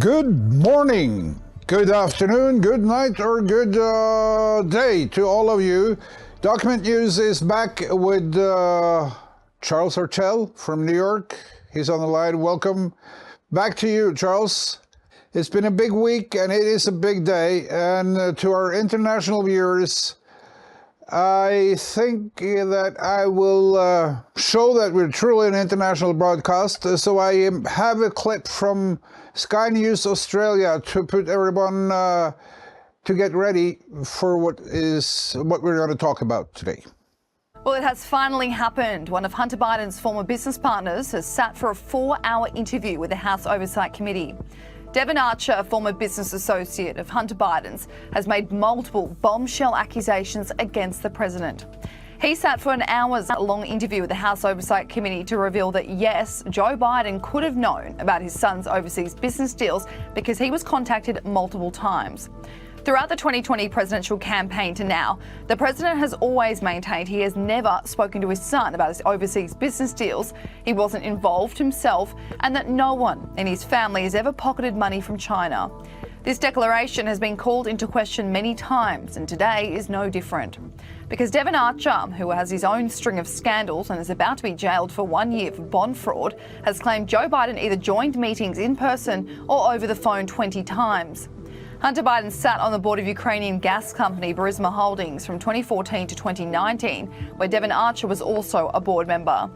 Good morning, good afternoon, good night, or good day to all of you. Document News is back with Charles Ortel from New York. He's on the line. Welcome back to you, Charles. It's been a big week and it is a big day. And to our international viewers, I think that I will show that we're truly an international broadcast. So I have a clip from Sky News Australia to put everyone to get ready for what we're going to talk about today. Well, it has finally happened. One of Hunter Biden's former business partners has sat for a 4-hour interview with the House Oversight Committee. Devon Archer, a former business associate of Hunter Biden's, has made multiple bombshell accusations against the president. He sat for an hours-long interview with the House Oversight Committee to reveal that, yes, Joe Biden could have known about his son's overseas business deals because he was contacted multiple times. Throughout the 2020 presidential campaign to now, the president has always maintained he has never spoken to his son about his overseas business deals, he wasn't involved himself, and that no one in his family has ever pocketed money from China. This declaration has been called into question many times, and today is no different. Because Devon Archer, who has his own string of scandals and is about to be jailed for 1 year for bond fraud, has claimed Joe Biden either joined meetings in person or over the phone 20 times. Hunter Biden sat on the board of Ukrainian gas company Burisma Holdings from 2014 to 2019, where Devon Archer was also a board member.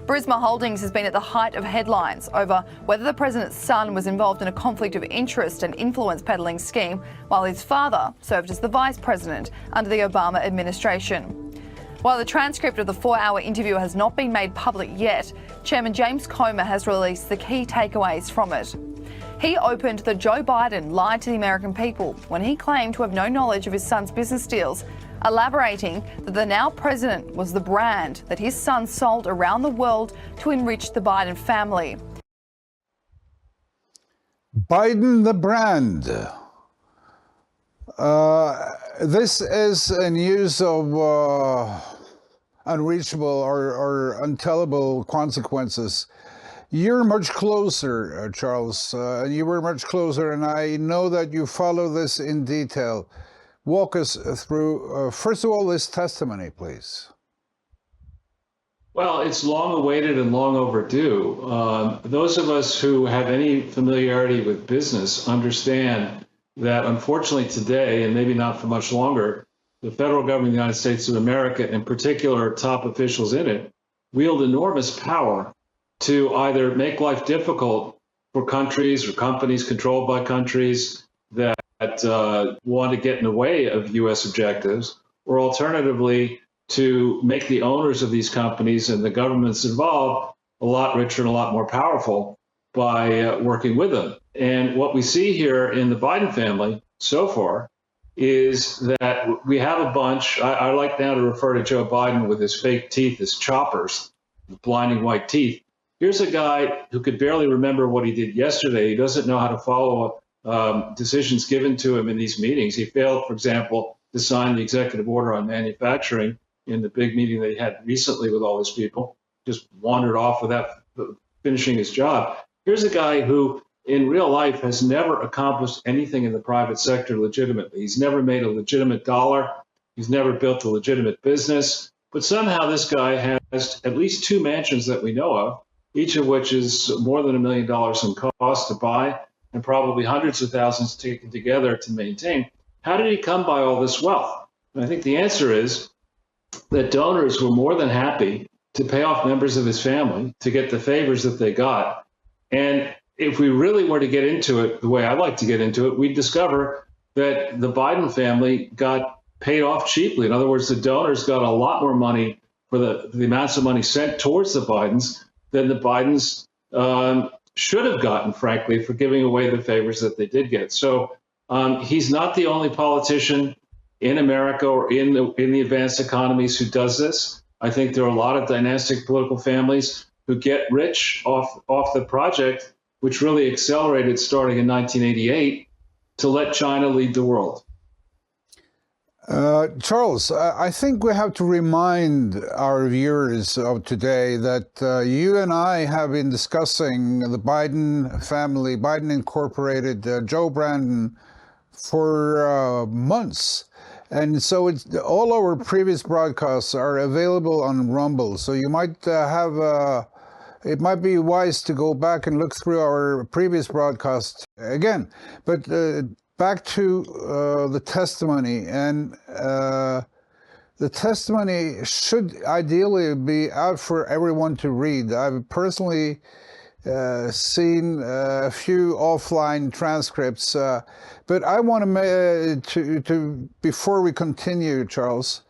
Burisma Holdings has been at the height of headlines over whether the president's son was involved in a conflict of interest and influence peddling scheme, while his father served as the vice president under the Obama administration. While the transcript of the 4-hour interview has not been made public yet, Chairman James Comer has released the key takeaways from it. He opened that Joe Biden lied to the American people when he claimed to have no knowledge of his son's business deals, elaborating that the now president was the brand that his son sold around the world to enrich the Biden family. Biden the brand. This is a news of unreachable or untellable consequences. You're much closer, Charles. You were much closer, and I know that you follow this in detail. Walk us through, first of all, this testimony, please. Well, it's long awaited and long overdue. Those of us who have any familiarity with business understand that, unfortunately, today, and maybe not for much longer, the federal government of the United States of America, in particular top officials in it, wield enormous power to either make life difficult for countries or companies controlled by countries that want to get in the way of U.S. objectives, or alternatively, to make the owners of these companies and the governments involved a lot richer and a lot more powerful by working with them. And what we see here in the Biden family so far is that we have a bunch. I like now to refer to Joe Biden with his fake teeth as choppers, the blinding white teeth. Here's a guy who could barely remember what he did yesterday. He doesn't know how to follow decisions given to him in these meetings. He failed, for example, to sign the executive order on manufacturing in the big meeting they had recently with all these people. Just wandered off without finishing his job. Here's a guy who, in real life, has never accomplished anything in the private sector legitimately. He's never made a legitimate dollar. He's never built a legitimate business. But somehow this guy has at least 2 mansions that we know of, each of which is more than $1 million in cost to buy and probably hundreds of thousands taken together to maintain. How did he come by all this wealth? And I think the answer is that donors were more than happy to pay off members of his family to get the favors that they got. And if we really were to get into it the way I like to get into it, we'd discover that the Biden family got paid off cheaply. In other words, the donors got a lot more money for the amounts of money sent towards the Bidens than the Bidens should have gotten, frankly, for giving away the favors that they did get. So he's not the only politician in America or in the advanced economies who does this. I think there are a lot of dynastic political families who get rich off the project, which really accelerated starting in 1988 to let China lead the world. Charles, I think we have to remind our viewers of today that you and I have been discussing the Biden family, Biden Incorporated, Joe Brandon, for months. And so all our previous broadcasts are available on Rumble. So you might it might be wise to go back and look through our previous broadcasts again. But back to the testimony, and the testimony should ideally be out for everyone to read. I've personally seen a few offline transcripts, but I want to before we continue, Charles,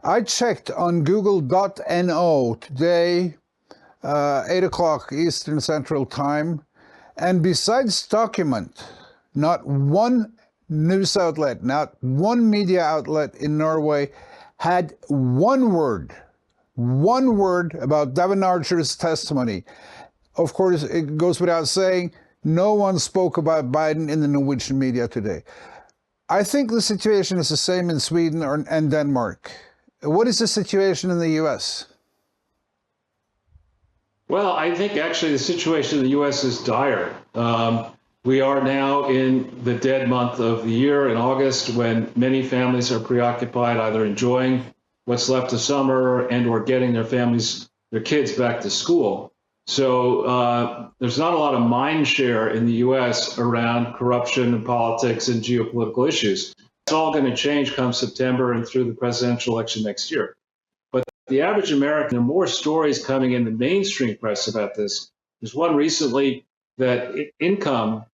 I checked on google.no today, 8 o'clock Eastern Central Time, and besides document, not one news outlet, not one media outlet in Norway had one word about Devon Archer's testimony. Of course, it goes without saying, no one spoke about Biden in the Norwegian media today. I think the situation is the same in Sweden and Denmark. What is the situation in the U.S.? Well, I think actually the situation in the U.S. is dire. We are now in the dead month of the year in August, when many families are preoccupied either enjoying what's left of summer and or getting their kids back to school. So there's not a lot of mind share in the U.S. around corruption and politics and geopolitical issues. It's all going to change come September and through the presidential election next year. But the average American, there are more stories coming in the mainstream press about this. There's one recently that income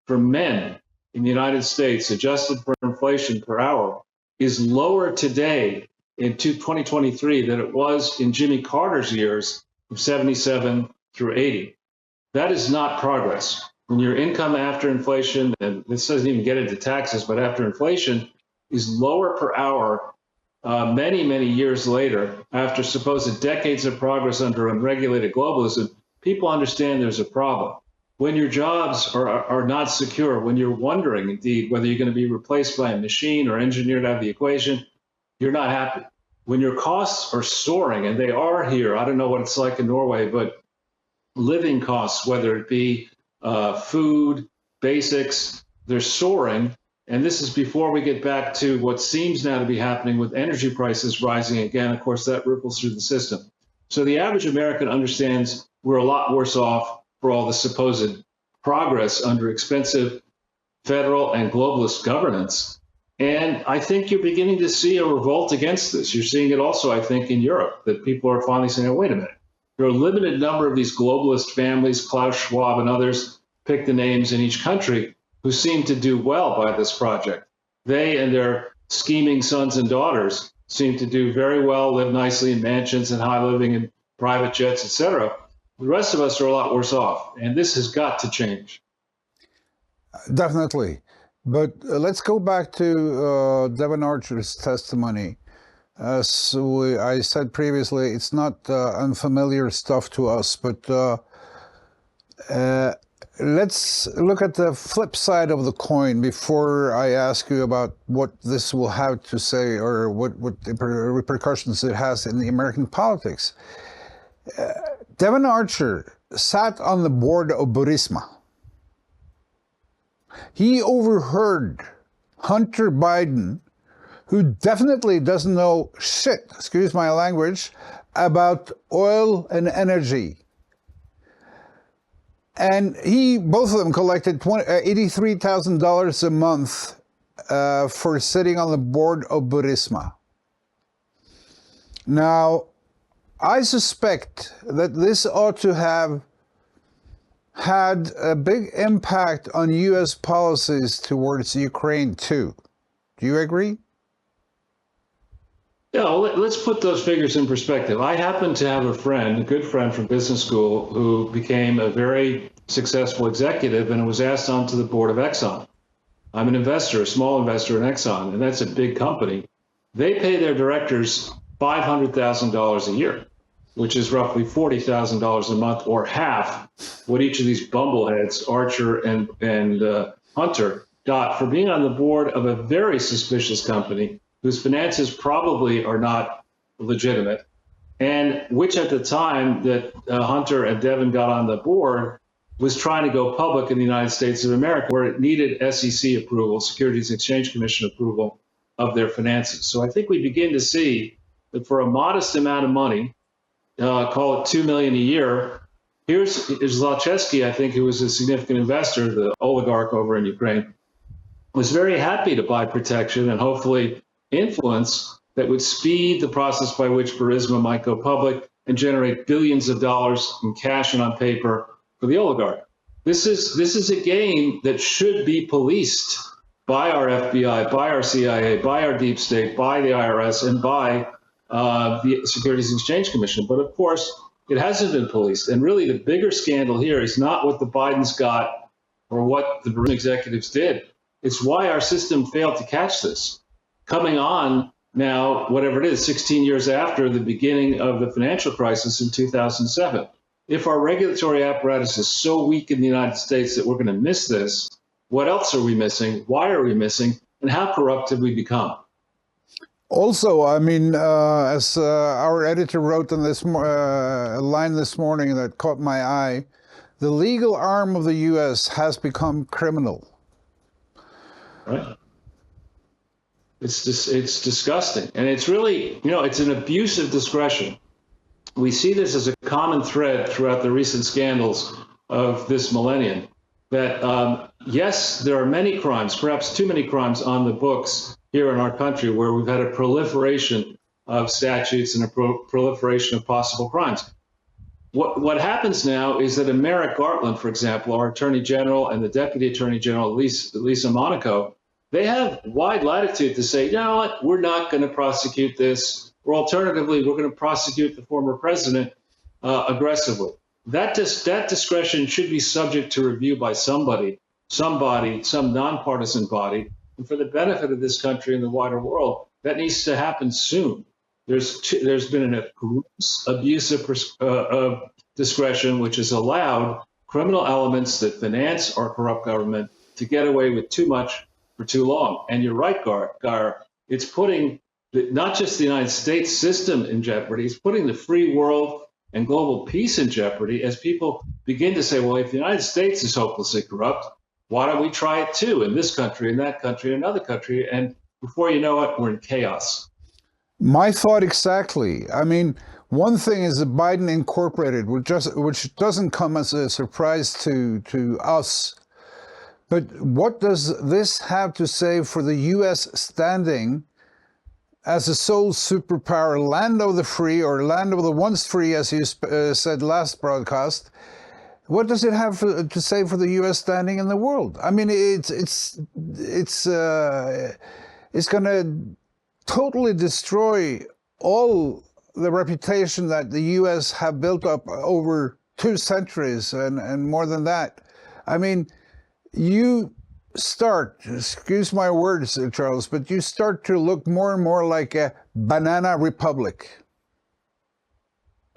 for men in the United States, adjusted for inflation per hour, is lower today in 2023 than it was in Jimmy Carter's years of 77 through 80. That is not progress. When your income after inflation, and this doesn't even get into taxes, but after inflation is lower per hour many, many years later, after supposed decades of progress under unregulated globalism, people understand there's a problem. When your jobs are not secure, when you're wondering, indeed, whether you're going to be replaced by a machine or engineered out of the equation, you're not happy. When your costs are soaring, and they are here, I don't know what it's like in Norway, but living costs, whether it be food, basics, they're soaring. And this is before we get back to what seems now to be happening with energy prices rising again. Of course, that ripples through the system. So the average American understands we're a lot worse off for all the supposed progress under expensive federal and globalist governance. And I think you're beginning to see a revolt against this. You're seeing it also, I think, in Europe, that people are finally saying, oh, wait a minute. There are a limited number of these globalist families, Klaus Schwab and others, pick the names in each country, who seem to do well by this project. They and their scheming sons and daughters seem to do very well, live nicely in mansions and high living and private jets, etc. The rest of us are a lot worse off, and this has got to change. Definitely. But let's go back to Devon Archer's testimony. As I said previously, it's not unfamiliar stuff to us, but let's look at the flip side of the coin before I ask you about what this will have to say or what repercussions it has in the American politics. Devon Archer sat on the board of Burisma. He overheard Hunter Biden, who definitely doesn't know shit, excuse my language, about oil and energy. And both of them collected $83,000 a month for sitting on the board of Burisma. Now, I suspect that this ought to have had a big impact on U.S. policies towards Ukraine too. Do you agree? Yeah, well, let's put those figures in perspective. I happen to have a good friend from business school, who became a very successful executive and was asked onto the board of Exxon. I'm an investor, a small investor in Exxon, and that's a big company. They pay their directors $500,000 a year, which is roughly $40,000 a month, or half what each of these bumbleheads, Archer and Hunter, got for being on the board of a very suspicious company whose finances probably are not legitimate, and which at the time that Hunter and Devin got on the board was trying to go public in the United States of America, where it needed SEC approval, Securities and Exchange Commission approval of their finances. So I think we begin to see that for a modest amount of money, call it $2 million a year, here's Zlochevsky, I think, who was a significant investor, the oligarch over in Ukraine, was very happy to buy protection and hopefully influence that would speed the process by which Burisma might go public and generate billions of dollars in cash and on paper for the oligarch. This is a game that should be policed by our FBI, by our CIA, by our deep state, by the IRS, and by the Securities and Exchange Commission. But of course, it hasn't been policed. And really, the bigger scandal here is not what the Bidens got or what the Burisma executives did. It's why our system failed to catch this. Coming on now, whatever it is, 16 years after the beginning of the financial crisis in 2007. If our regulatory apparatus is so weak in the United States that we're going to miss this, what else are we missing? Why are we missing? And how corrupt have we become? Also, I mean, as our editor wrote in this line this morning that caught my eye, the legal arm of the U.S. has become criminal. Right. It's disgusting. And it's really, it's an abuse of discretion. We see this as a common thread throughout the recent scandals of this millennium, that yes, there are many crimes, perhaps too many crimes on the books here in our country where we've had a proliferation of statutes and a proliferation of possible crimes. What happens now is that Merrick Garland, for example, our Attorney General, and the Deputy Attorney General, Lisa Monaco, they have wide latitude to say, you know what, we're not going to prosecute this, or alternatively, we're going to prosecute the former president aggressively. That discretion should be subject to review by some nonpartisan body. And for the benefit of this country and the wider world, that needs to happen soon. There's been an abuse of discretion, which has allowed criminal elements that finance our corrupt government to get away with too much for too long. And you're right, Gar. It's putting not just the United States system in jeopardy, it's putting the free world and global peace in jeopardy as people begin to say, well, if the United States is hopelessly corrupt, why don't we try it too in this country, in that country, in another country? And before you know it, we're in chaos. My thought exactly. I mean, one thing is the Biden Incorporated, which doesn't come as a surprise to us. But what does this have to say for the U.S. standing as a sole superpower, land of the free, or land of the once free, as you said last broadcast? What does it have to say for the U.S. standing in the world? I mean, it's going to totally destroy all the reputation that the U.S. have built up over 2 centuries and more than that. I mean, you start, excuse my words, Charles, but you start to look more and more like a banana republic.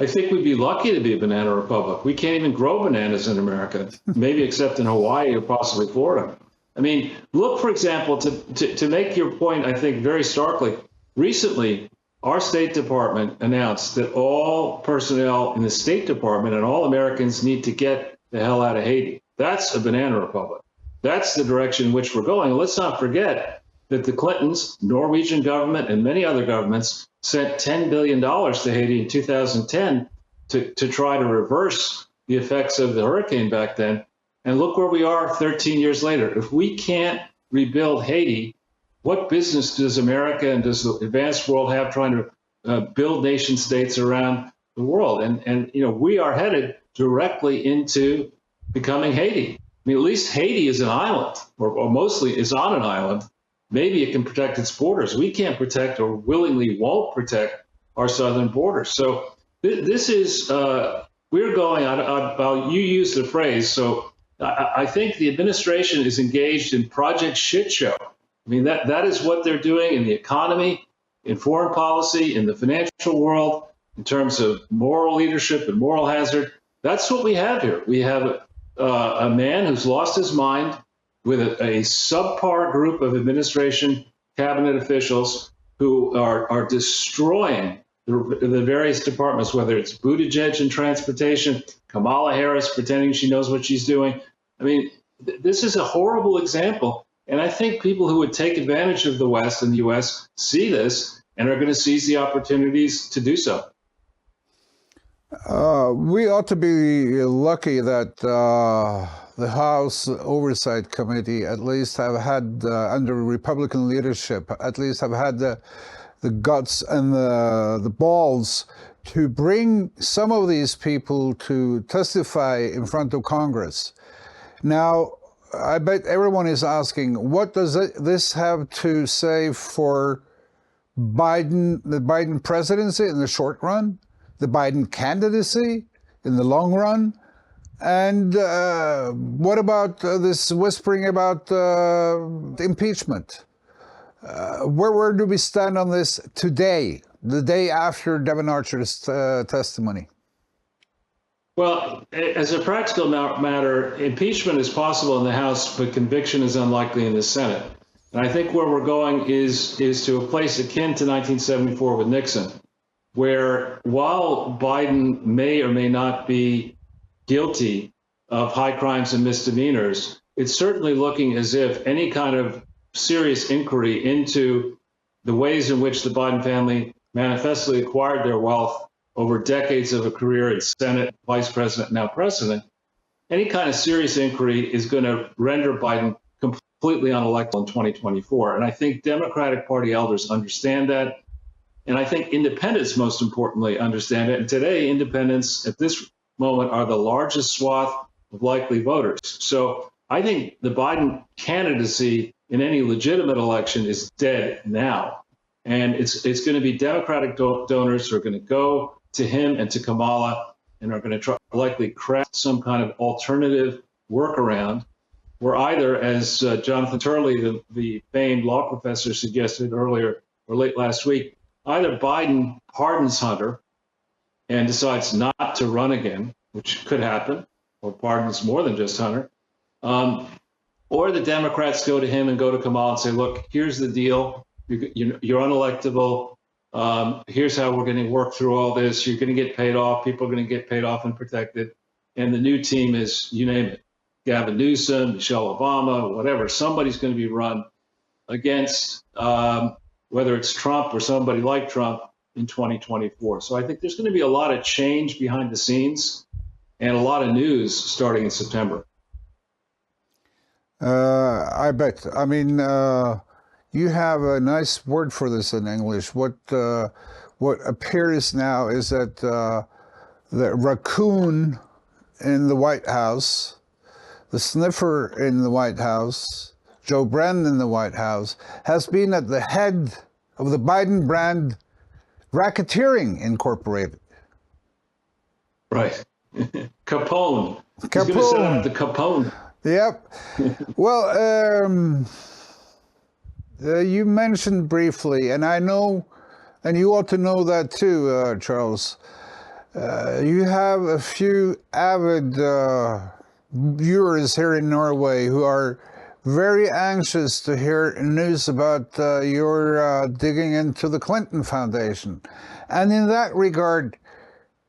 I think we'd be lucky to be a banana republic. We can't even grow bananas in America, maybe except in Hawaii or possibly Florida. I mean, look, for example, to make your point, I think, very starkly, recently, our State Department announced that all personnel in the State Department and all Americans need to get the hell out of Haiti. That's a banana republic. That's the direction in which we're going. And let's not forget that the Clintons, Norwegian government, and many other governments sent $10 billion to Haiti in 2010 to try to reverse the effects of the hurricane back then. And look where we are 13 years later. If we can't rebuild Haiti, what business does America and does the advanced world have trying to build nation states around the world? And we are headed directly into becoming Haiti. I mean, at least Haiti is an island, or mostly is on an island. Maybe it can protect its borders. We can't protect, or willingly won't protect, our southern borders. So this is, we're going on, you used the phrase, so I think the administration is engaged in Project Shit Show. I mean, that is what they're doing in the economy, in foreign policy, in the financial world, in terms of moral leadership and moral hazard. That's what we have here. We have a man who's lost his mind with a subpar group of administration cabinet officials who are destroying the various departments, whether it's Buttigieg in transportation, Kamala Harris pretending she knows what she's doing. I mean, this is a horrible example. And I think people who would take advantage of the West and the U.S. see this and are going to seize the opportunities to do so. We ought to be lucky that the House Oversight Committee at least have had, under Republican leadership, at least have had the guts and the balls to bring some of these people to testify in front of Congress. Now, I bet everyone is asking, what does this have to say for the Biden presidency in the short run, the Biden candidacy in the long run? And what about this whispering about impeachment? Where do we stand on this today, the day after Devon Archer's testimony? Well, as a practical matter, impeachment is possible in the House, but conviction is unlikely in the Senate. And I think where we're going is to a place akin to 1974 with Nixon, where while Biden may or may not be guilty of high crimes and misdemeanors, it's certainly looking as if any kind of serious inquiry into the ways in which the Biden family manifestly acquired their wealth over decades of a career in Senate, Vice President, now President, any kind of serious inquiry is going to render Biden completely unelectable in 2024. And I think Democratic Party elders understand that. And I think independents, most importantly, understand it. And today, independents at this moment are the largest swath of likely voters. So I think the Biden candidacy in any legitimate election is dead now. And it's going to be Democratic donors who are going to go to him and to Kamala and are going to try likely craft some kind of alternative workaround where either, as Jonathan Turley, the famed law professor, suggested earlier or late last week, either Biden pardons Hunter and decides not to run again, which could happen, or pardons more than just Hunter, or the Democrats go to him and go to Kamala and say, look, here's the deal. You're unelectable. Here's how we're going to work through all this. You're going to get paid off. People are going to get paid off and protected. And the new team is, you name it, Gavin Newsom, Michelle Obama, whatever. Somebody's going to be run against, whether it's Trump or somebody like Trump in 2024. So I think there's going to be a lot of change behind the scenes and a lot of news starting in September. I bet. I mean, you have a nice word for this in English. What appears now is that the raccoon in the White House, the sniffer in the White House, Joe Biden in the White House, has been at the head of the Biden brand Racketeering Incorporated. Right. Capone. Capone. He's going to set up the Capone. Yep. Well, you mentioned briefly, and I know, and you ought to know that too, Charles, you have a few avid viewers here in Norway who are very anxious to hear news about your digging into the Clinton Foundation. And in that regard,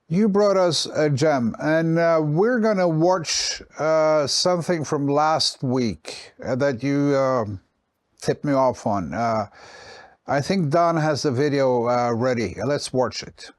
you brought us a gem, and we're going to watch something from last week that you tipped me off on. I think Don has the video ready. Let's watch it.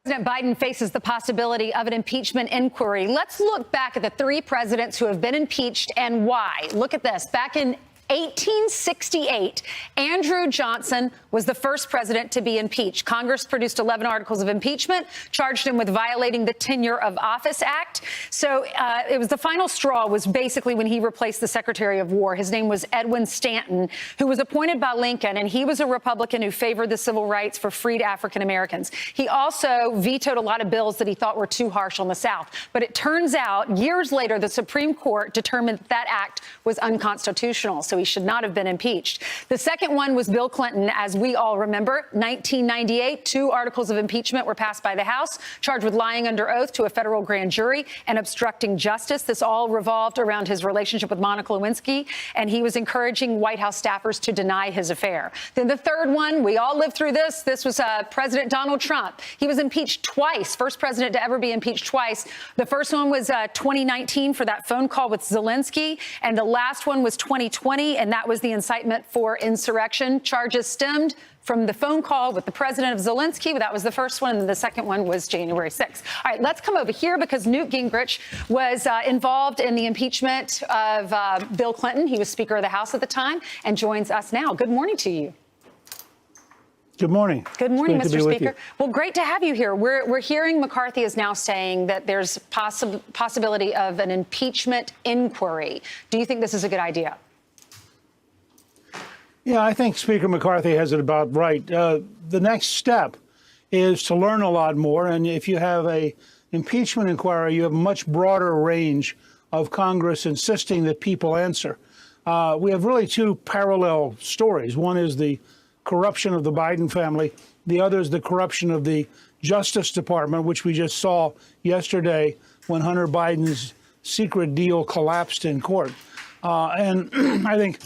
President Biden faces the possibility of an impeachment inquiry. Let's look back at the three presidents who have been impeached and why. Look at this. Back in 1868, Andrew Johnson was the first president to be impeached. Congress produced 11 articles of impeachment, charged him with violating the Tenure of Office Act. So it was the final straw was basically when he replaced the Secretary of War. His name was Edwin Stanton, who was appointed by Lincoln, and he was a Republican who favored the civil rights for freed African Americans. He also vetoed a lot of bills that he thought were too harsh on the South. But it turns out, years later, the Supreme Court determined that act was unconstitutional. So he should not have been impeached. The second one was Bill Clinton, as we all remember. 1998, 2 articles of impeachment were passed by the House, charged with lying under oath to a federal grand jury and obstructing justice. This all revolved around his relationship with Monica Lewinsky, and he was encouraging White House staffers to deny his affair. Then the third one, we all lived through this. This was President Donald Trump. He was impeached twice, first president to ever be impeached twice. The first one was 2019 for that phone call with Zelensky, and the last one was 2020, and that was the incitement for insurrection. Charges stemmed from the phone call with the president of Zelensky. That was the first one, and the second one was January 6th. All right, let's come over here because Newt Gingrich was involved in the impeachment of Bill Clinton. He was Speaker of the House at the time and joins us now. Good morning to you. Good morning. Good morning, Mr. Speaker. Well, great to have you here. We're hearing McCarthy is now saying that there's possibility of an impeachment inquiry. Do you think this is a good idea? Yeah, I think Speaker McCarthy has it about right. The next step is to learn a lot more. And if you have a impeachment inquiry, you have a much broader range of Congress insisting that people answer. We have really 2 parallel stories. One is the corruption of the Biden family. The other is the corruption of the Justice Department, which we just saw yesterday when Hunter Biden's secret deal collapsed in court. And I think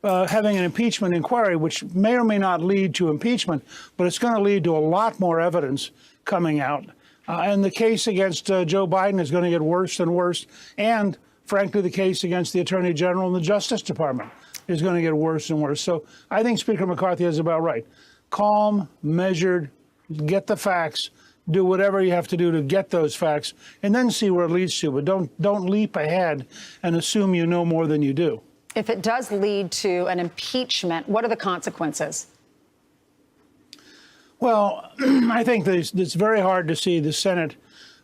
having an impeachment inquiry, which may or may not lead to impeachment, but it's going to lead to a lot more evidence coming out. And the case against Joe Biden is going to get worse and worse. And frankly, the case against the Attorney General and the Justice Department is going to get worse and worse. So I think Speaker McCarthy is about right. Calm, measured, get the facts, do whatever you have to do to get those facts, and then see where it leads to. But don't leap ahead and assume you know more than you do. If it does lead to an impeachment, what are the consequences? Well, I think it's very hard to see the Senate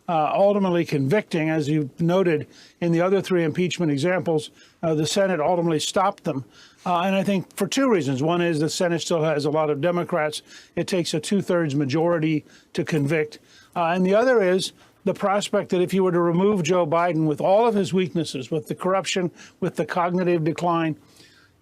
ultimately convicting, as you noted in the other 3 impeachment examples. The Senate ultimately stopped them. And I think for 2 reasons. One is the Senate still has a lot of Democrats. It takes a 2/3 majority to convict. And the other is the prospect that if you were to remove Joe Biden with all of his weaknesses, with the corruption, with the cognitive decline,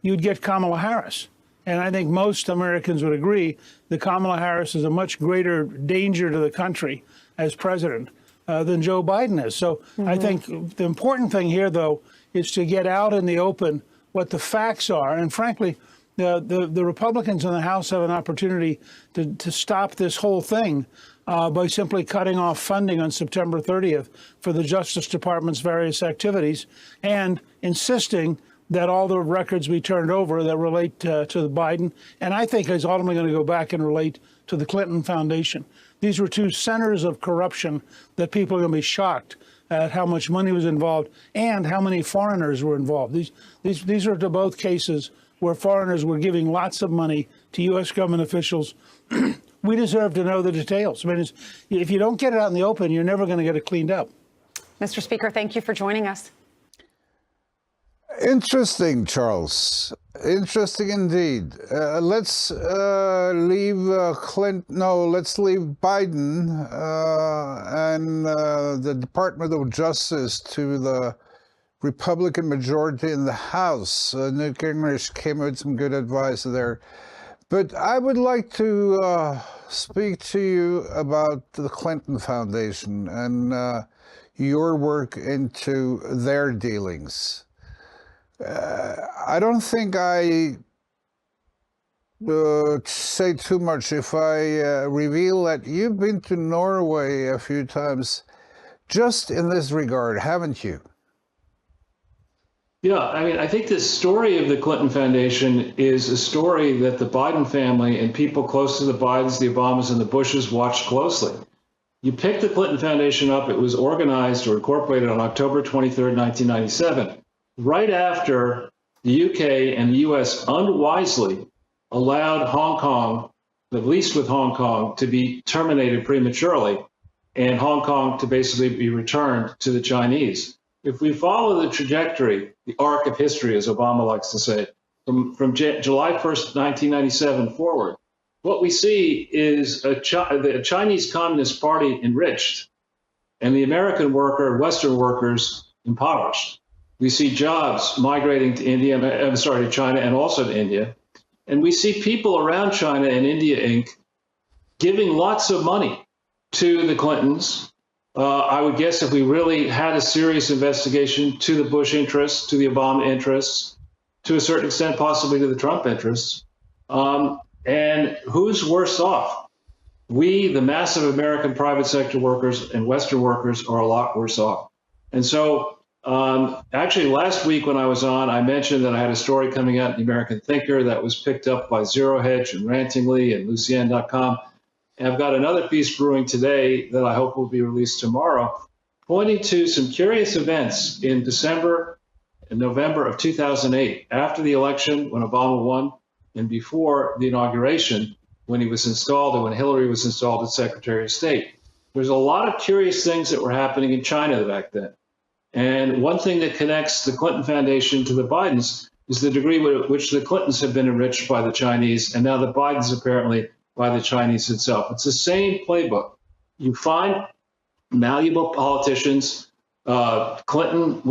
you'd get Kamala Harris. And I think most Americans would agree that Kamala Harris is a much greater danger to the country as president than Joe Biden is. So I think the important thing here, though, is to get out in the open what the facts are. And frankly, the Republicans in the House have an opportunity to stop this whole thing by simply cutting off funding on September 30th for the Justice Department's various activities and insisting that all the records be turned over that relate to the Biden, and I think is ultimately going to go back and relate to the Clinton Foundation. These were 2 centers of corruption that people are going to be shocked at how much money was involved and how many foreigners were involved. These are both cases where foreigners were giving lots of money to U.S. government officials. We deserve to know the details. I mean, if you don't get it out in the open, you're never going to get it cleaned up. Mr. Speaker, thank you for joining us. Interesting, Charles. Interesting indeed. Let's leave Clinton. No, let's leave Biden and the Department of Justice to the Republican majority in the House. Newt Gingrich came with some good advice there. But I would like to speak to you about the Clinton Foundation and your work into their dealings. I don't think I say too much if I reveal that you've been to Norway a few times just in this regard, haven't you? Yeah, I mean, I think the story of the Clinton Foundation is a story that the Biden family and people close to the Bidens, the Obamas, and the Bushes watched closely. You picked the Clinton Foundation up. It was organized or incorporated on October 23rd, 1997. Right after the UK and the US unwisely allowed Hong Kong, the lease with Hong Kong, to be terminated prematurely and Hong Kong to basically be returned to the Chinese. If we follow the trajectory, the arc of history, as Obama likes to say, from July 1st, 1997 forward, what we see is the Chinese Communist Party enriched and the American worker, Western workers impoverished. We see jobs migrating to to China and also to India. And we see people around China and India Inc. giving lots of money to the Clintons. I would guess if we really had a serious investigation to the Bush interests, to the Obama interests, to a certain extent, possibly to the Trump interests. And who's worse off? We, the massive American private sector workers and Western workers, are a lot worse off. And so actually, last week when I was on, I mentioned that I had a story coming out in the American Thinker that was picked up by Zero Hedge and Rantingly and Lucien.com. And I've got another piece brewing today that I hope will be released tomorrow, pointing to some curious events in December and November of 2008, after the election when Obama won, and before the inauguration when he was installed and when Hillary was installed as Secretary of State. There's a lot of curious things that were happening in China back then. And one thing that connects the Clinton Foundation to the Bidens is the degree with which the Clintons have been enriched by the Chinese, and now the Bidens apparently by the Chinese itself. It's the same playbook. You find malleable politicians. The Clinton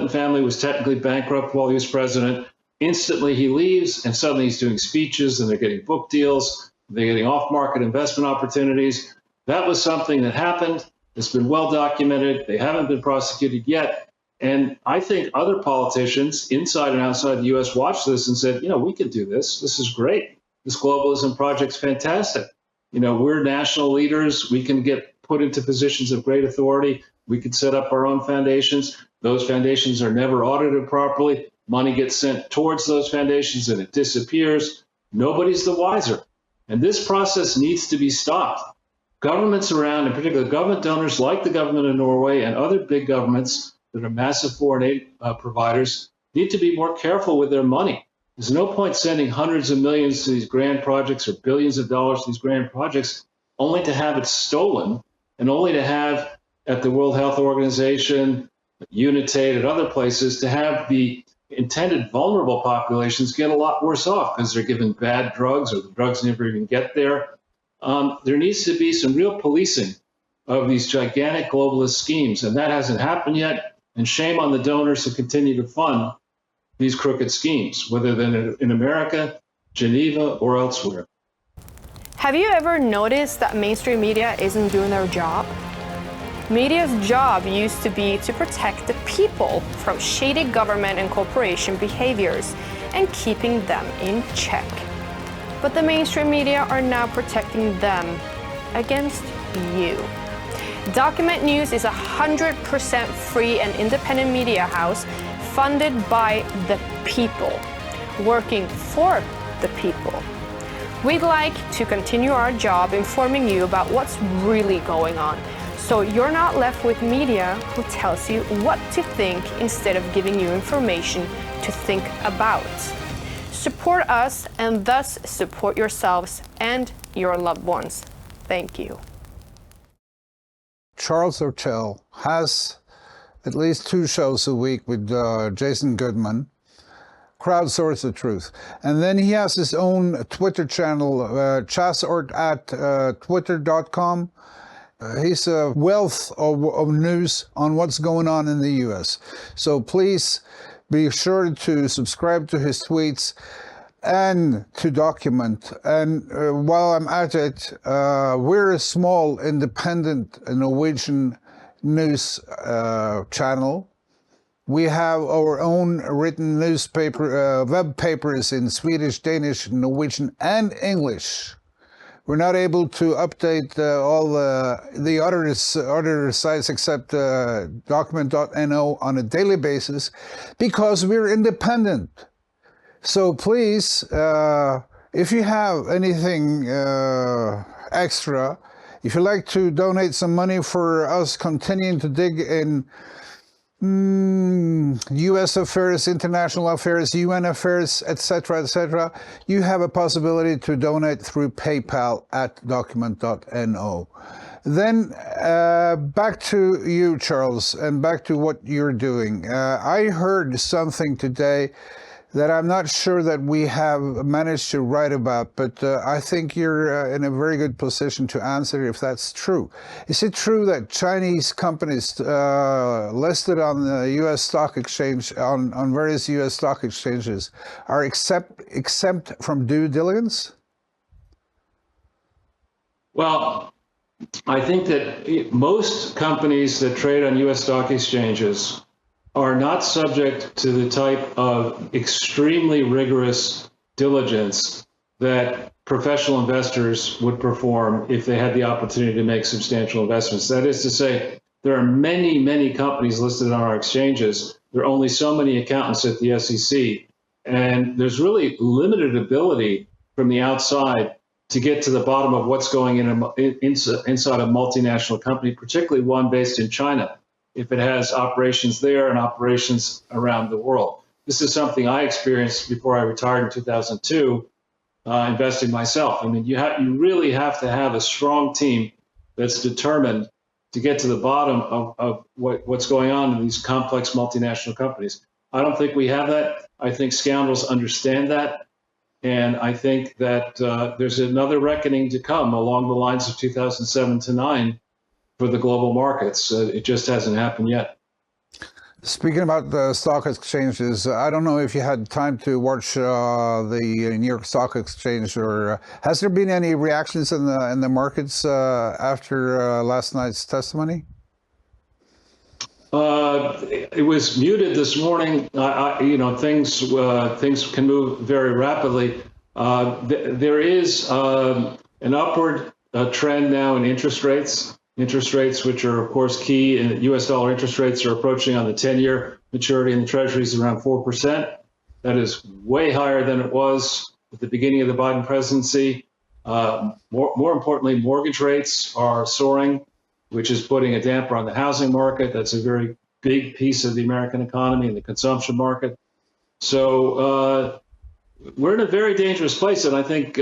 family was technically bankrupt while he was president. Instantly he leaves, and suddenly he's doing speeches, and they're getting book deals. They're getting off-market investment opportunities. That was something that happened. It's been well documented. They haven't been prosecuted yet. And I think other politicians inside and outside the U.S. watched this and said, we can do this. This is great. This globalism project's fantastic. We're national leaders. We can get put into positions of great authority. We could set up our own foundations. Those foundations are never audited properly. Money gets sent towards those foundations and it disappears. Nobody's the wiser. And this process needs to be stopped. Governments around, in particular government donors like the government of Norway and other big governments that are massive foreign aid providers, need to be more careful with their money. There's no point sending hundreds of millions to these grand projects or billions of dollars to these grand projects only to have it stolen and only to have at the World Health Organization, UNITAID, and other places to have the intended vulnerable populations get a lot worse off because they're given bad drugs or the drugs never even get there. There needs to be some real policing of these gigantic globalist schemes, and that hasn't happened yet. And shame on the donors who continue to fund these crooked schemes, whether they're in America, Geneva, or elsewhere. Have you ever noticed that mainstream media isn't doing their job? Media's job used to be to protect the people from shady government and corporation behaviors and keeping them in check. But the mainstream media are now protecting them against you. Document News is 100% free and independent media house funded by the people, working for the people. We'd like to continue our job informing you about what's really going on, so you're not left with media who tells you what to think instead of giving you information to think about. Support us and thus support yourselves and your loved ones. Thank you. Charles Ortel has at least 2 shows a week with Jason Goodman, Crowdsource the Truth. And then he has his own Twitter channel, chasort at twitter.com. He's a wealth of news on what's going on in the U.S. So please be sure to subscribe to his tweets and to document. And while I'm at it, we're a small, independent Norwegian news channel. We have our own written newspaper, web papers in Swedish, Danish, Norwegian, and English. We're not able to update all the other sites except document.no on a daily basis because we're independent. So please, if you have anything extra, if you'd like to donate some money for us continuing to dig in U.S. affairs, international affairs, UN affairs, etc., you have a possibility to donate through PayPal at document.no. Then back to you, Charles, and back to what you're doing. I heard something today that I'm not sure that we have managed to write about, but I think you're in a very good position to answer if that's true. Is it true that Chinese companies listed on the U.S. stock exchange, on various U.S. stock exchanges, are exempt from due diligence? Well, I think that most companies that trade on U.S. stock exchanges are not subject to the type of extremely rigorous diligence that professional investors would perform if they had the opportunity to make substantial investments. That is to say, there are many, many companies listed on our exchanges. There are only so many accountants at the SEC, and there's really limited ability from the outside to get to the bottom of what's going inside a multinational company, particularly one based in China, if it has operations there and operations around the world. This is something I experienced before I retired in 2002, investing myself. I mean, you really have to have a strong team that's determined to get to the bottom of what's going on in these complex multinational companies. I don't think we have that. I think scoundrels understand that. And I think that there's another reckoning to come along the lines of 2007 to 9 for the global markets. It just hasn't happened yet. Speaking about the stock exchanges, I don't know if you had time to watch the New York Stock Exchange, or has there been any reactions in the markets after last night's testimony? It was muted this morning. Things can move very rapidly. There is an upward trend now in interest rates. Interest rates, which are, of course, key, and U.S. dollar interest rates are approaching on the 10-year maturity in the treasuries around 4%. That is way higher than it was at the beginning of the Biden presidency. More importantly, mortgage rates are soaring, which is putting a damper on the housing market. That's a very big piece of the American economy and the consumption market. So we're in a very dangerous place, and I think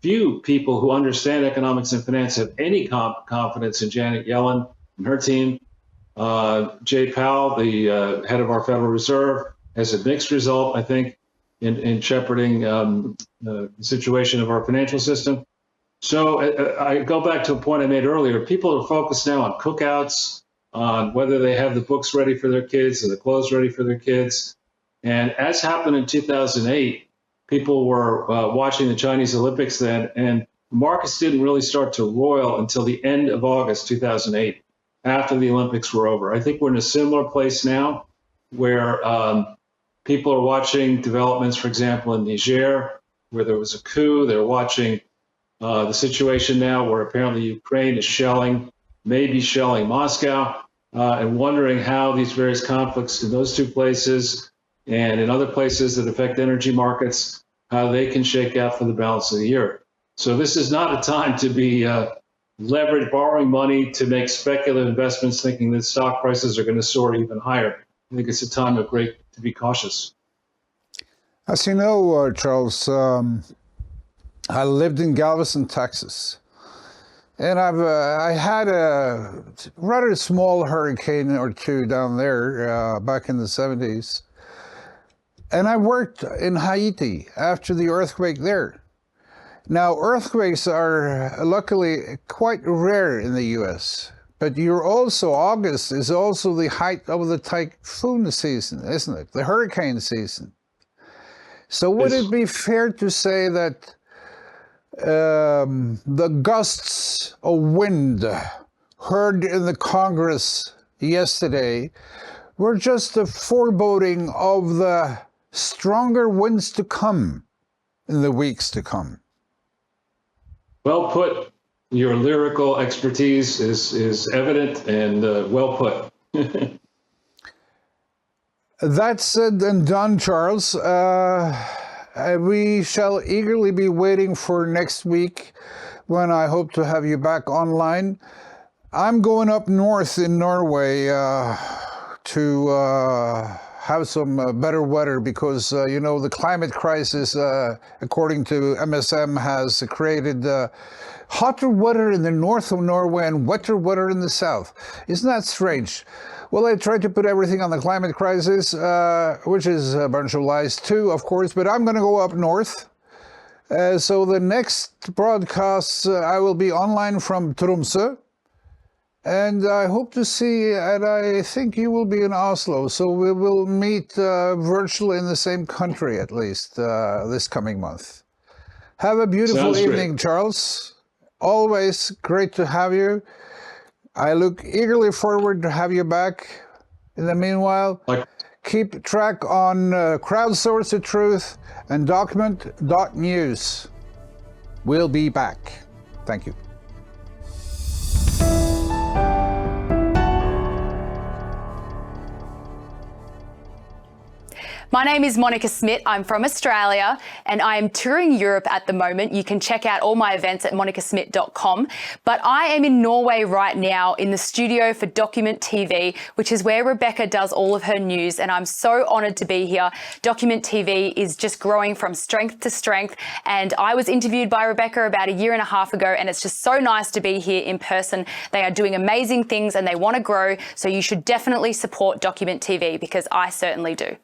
few people who understand economics and finance have any confidence in Janet Yellen and her team. Jay Powell, the head of our Federal Reserve, has a mixed result, I think, in shepherding the situation of our financial system. So I go back to a point I made earlier. People are focused now on cookouts, on whether they have the books ready for their kids and the clothes ready for their kids. And as happened in 2008, people were watching the Chinese Olympics then, and markets didn't really start to roil until the end of August 2008, after the Olympics were over. I think we're in a similar place now, where people are watching developments, for example, in Niger, where there was a coup. They're watching the situation now where apparently Ukraine is maybe shelling Moscow, and wondering how these various conflicts in those two places and in other places that affect energy markets, how they can shake out for the balance of the year. So this is not a time to be leveraged, borrowing money to make speculative investments, thinking that stock prices are going to soar even higher. I think it's a time to be cautious. As you know, Charles, I lived in Galveston, Texas, and I had a rather small hurricane or two down there back in the 70s. And I worked in Haiti after the earthquake there. Now, earthquakes are luckily quite rare in the U.S., but August is also the height of the typhoon season, isn't it? The hurricane season. So would it be fair to say that the gusts of wind heard in the Congress yesterday were just a foreboding of the stronger winds to come in the weeks to come? Well put. Your lyrical expertise is evident and well put. That said and done, Charles. We shall eagerly be waiting for next week, when I hope to have you back online. I'm going up north in Norway to have some better weather because, you know, the climate crisis, according to MSM, has created hotter weather in the north of Norway and wetter weather in the south. Isn't that strange? Well, I tried to put everything on the climate crisis, which is a bunch of lies too, of course, but I'm going to go up north. So the next broadcast, I will be online from Tromsø. And I hope to see, and I think you will be in Oslo, so we will meet virtually in the same country at least this coming month. Have a beautiful evening, Charles. Always great to have you. I look eagerly forward to have you back. In the meanwhile, keep track on Crowdsource the Truth and document.news. We'll be back. Thank you. My name is Monica Smith. I'm from Australia and I am touring Europe at the moment. You can check out all my events at monicasmith.com. But I am in Norway right now in the studio for Document TV, which is where Rebecca does all of her news. And I'm so honoured to be here. Document TV is just growing from strength to strength. And I was interviewed by Rebecca about 1.5 years ago. And it's just so nice to be here in person. They are doing amazing things and they want to grow. So you should definitely support Document TV because I certainly do.